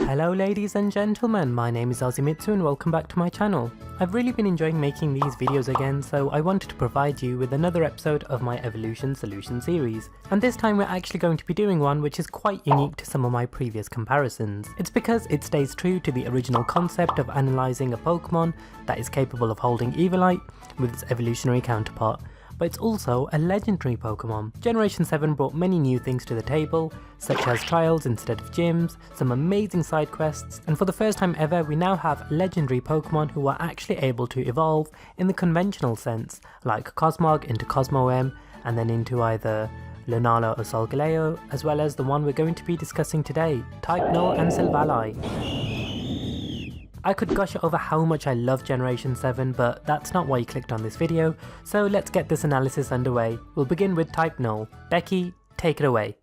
Hello ladies and gentlemen, my name is Ozzymitsu and welcome back to my channel. I've really been enjoying making these videos again, so I wanted to provide you with another episode of my Evolution Solution series. And this time we're actually going to be doing one which is quite unique to some of my previous comparisons. It's because it stays true to the original concept of analysing a Pokemon that is capable of holding Eviolite with its evolutionary counterpart, but it's also a legendary Pokemon. Generation 7 brought many new things to the table, such as trials instead of gyms, some amazing side quests, and for the first time ever we now have legendary Pokemon who are actually able to evolve in the conventional sense, like Cosmog into Cosmo-M, and then into either Lunala or Solgaleo, as well as the one we're going to be discussing today, Type Null and Silvally. I could gush over how much I love Generation 7, but that's not why you clicked on this video, so let's get this analysis underway. We'll begin with Type Null. Becky, take it away.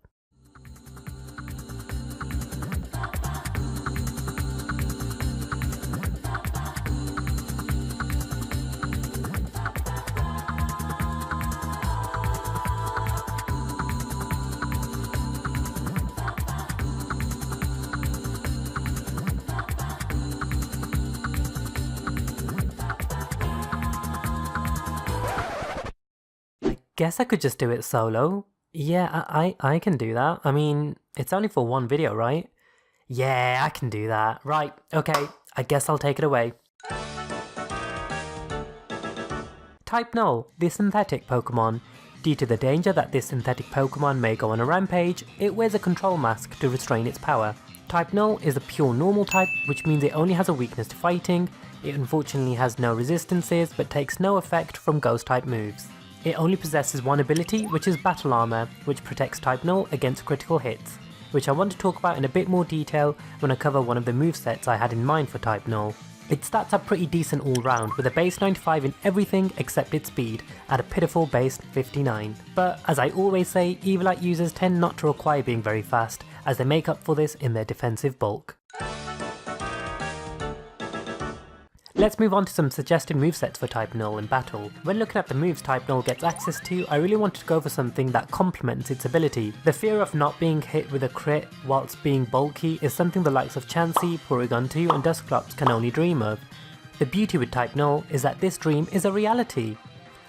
Guess I could just do it solo. Yeah, I can do that. I mean, it's only for one video, right? Yeah, I can do that. Right, okay, I guess I'll take it away. Type Null, the synthetic Pokemon. Due to the danger that this synthetic Pokemon may go on a rampage, it wears a control mask to restrain its power. Type Null is a pure normal type, which means it only has a weakness to fighting. It unfortunately has no resistances, but takes no effect from ghost type moves. It only possesses one ability, which is Battle Armor, which protects Type Null against critical hits, which I want to talk about in a bit more detail when I cover one of the movesets I had in mind for Type Null. Its stats are pretty decent all round, with a base 95 in everything except its speed, at a pitiful base 59. But as I always say, Eviolite users tend not to require being very fast, as they make up for this in their defensive bulk. Let's move on to some suggested movesets for Type Null in battle. When looking at the moves Type Null gets access to, I really wanted to go for something that complements its ability. The fear of not being hit with a crit whilst being bulky is something the likes of Chansey, Porygon2 and Dusclops can only dream of. The beauty with Type Null is that this dream is a reality.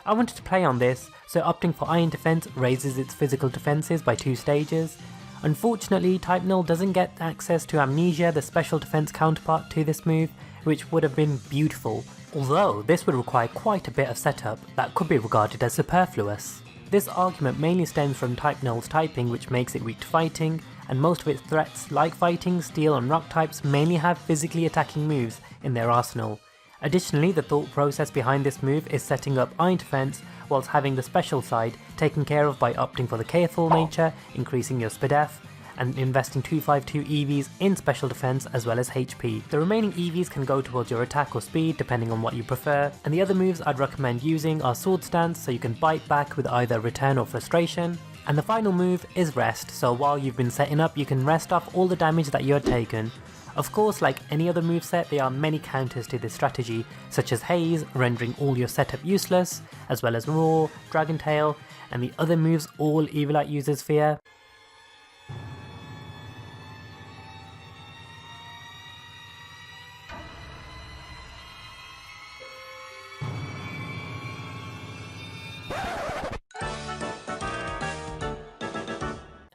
I wanted to play on this, so opting for Iron Defense raises its physical defenses by 2 stages. Unfortunately, Type Null doesn't get access to Amnesia, the special defense counterpart to this move, which would have been beautiful, although this would require quite a bit of setup that could be regarded as superfluous. This argument mainly stems from Type Null's typing, which makes it weak to fighting, and most of its threats like fighting, steel and rock types mainly have physically attacking moves in their arsenal. Additionally, the thought process behind this move is setting up Iron Defense whilst having the special side taken care of by opting for the Careful nature, increasing your SPDF, and investing 252 EVs in special defense as well as HP. The remaining EVs can go towards your attack or speed depending on what you prefer, and the other moves I'd recommend using are Sword Stance, so you can bite back with either Return or Frustration, and the final move is Rest, so while you've been setting up you can rest off all the damage that you had taken. Of course, like any other moveset, there are many counters to this strategy, such as Haze, rendering all your setup useless, as well as Roar, Dragon Tail, and the other moves all Eviolite users fear.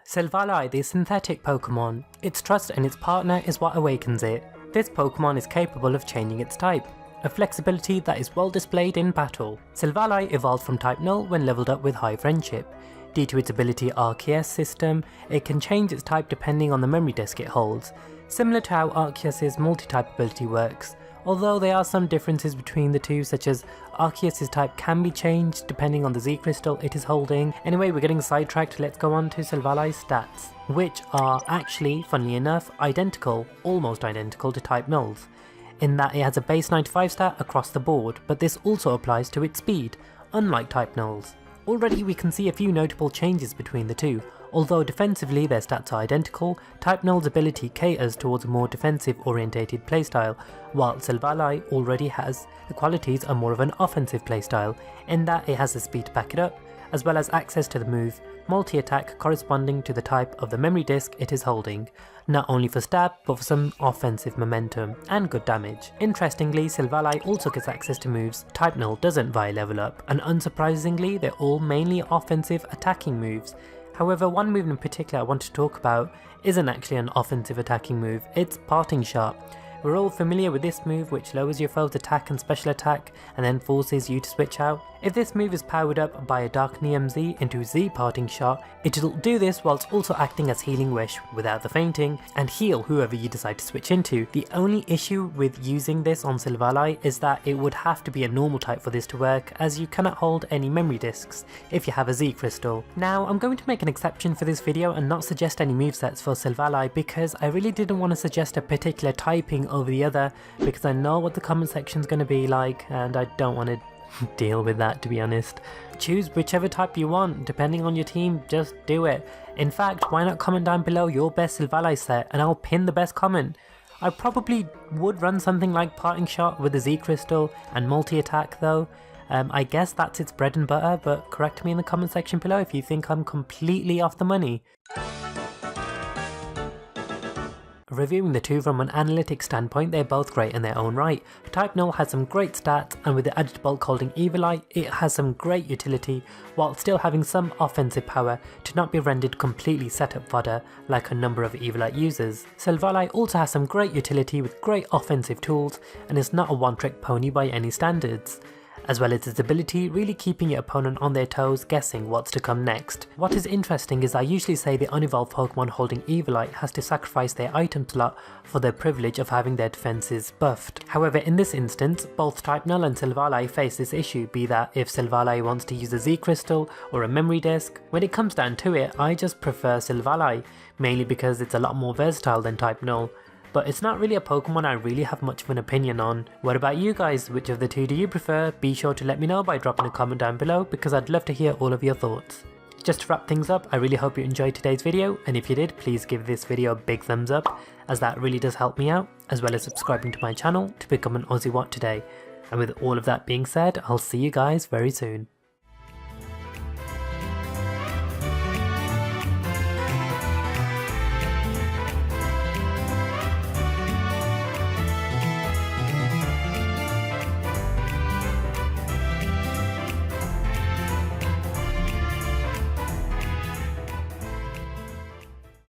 Silvally, the synthetic Pokemon. Its trust in its partner is what awakens it. This Pokemon is capable of changing its type, a flexibility that is well displayed in battle. Silvally evolved from Type Null when leveled up with High Friendship. Due to its ability Arceus system, it can change its type depending on the memory disk it holds, similar to how Arceus' multi-type ability works. Although there are some differences between the two, such as Arceus' type can be changed depending on the Z crystal it is holding. Anyway, we're getting sidetracked, let's go on to Silvally's stats, which are actually, funnily enough, identical, almost identical to Type Null's, in that it has a base 95 stat across the board, but this also applies to its speed, unlike Type Null's. Already we can see a few notable changes between the two. Although defensively their stats are identical, Type Null's ability caters towards a more defensive orientated playstyle, while Silvally already has the qualities of more of an offensive playstyle, in that it has the speed to back it up, as well as access to the move multi-attack corresponding to the type of the memory disk it is holding, not only for stab but for some offensive momentum and good damage. Interestingly, Silvally also gets access to moves Type Null doesn't via level up, and unsurprisingly they're all mainly offensive attacking moves. However, one move in particular I want to talk about isn't actually an offensive attacking move, it's Parting Shot. We're all familiar with this move, which lowers your foe's attack and special attack and then forces you to switch out. If this move is powered up by a Dark NEM-Z into Z Parting Shot, it'll do this whilst also acting as Healing Wish without the fainting, and heal whoever you decide to switch into. The only issue with using this on Silvally is that it would have to be a normal type for this to work, as you cannot hold any memory discs if you have a Z Crystal. Now, I'm going to make an exception for this video and not suggest any movesets for Silvally, because I really didn't want to suggest a particular typing over the other, because I know what the comment section is going to be like and I don't want to deal with that, to be honest. Choose whichever type you want, depending on your team, just do it. In fact, why not comment down below your best Silvally set and I'll pin the best comment. I probably would run something like Parting Shot with a Z Crystal and multi-attack though. I guess that's its bread and butter, but correct me in the comment section below if you think I'm completely off the money. Reviewing the two from an analytics standpoint, they're both great in their own right. Type Null has some great stats, and with the added bulk holding Silvally, it has some great utility, while still having some offensive power to not be rendered completely setup fodder like a number of Silvally users. Silvally also has some great utility with great offensive tools, and is not a one-trick pony by any standards, as well as its ability really keeping your opponent on their toes guessing what's to come next. What is interesting is I usually say the unevolved Pokemon holding Silvally has to sacrifice their item slot for the privilege of having their defenses buffed. However, in this instance, both Type Null and Silvally face this issue, be that if Silvally wants to use a Z Crystal or a memory disk. When it comes down to it, I just prefer Silvally, mainly because it's a lot more versatile than Type Null. But it's not really a Pokemon I really have much of an opinion on. What about you guys? Which of the two do you prefer? Be sure to let me know by dropping a comment down below, because I'd love to hear all of your thoughts. Just to wrap things up, I really hope you enjoyed today's video, and if you did, please give this video a big thumbs up, as that really does help me out, as well as subscribing to my channel to become an Ozzywatt today. And with all of that being said, I'll see you guys very soon.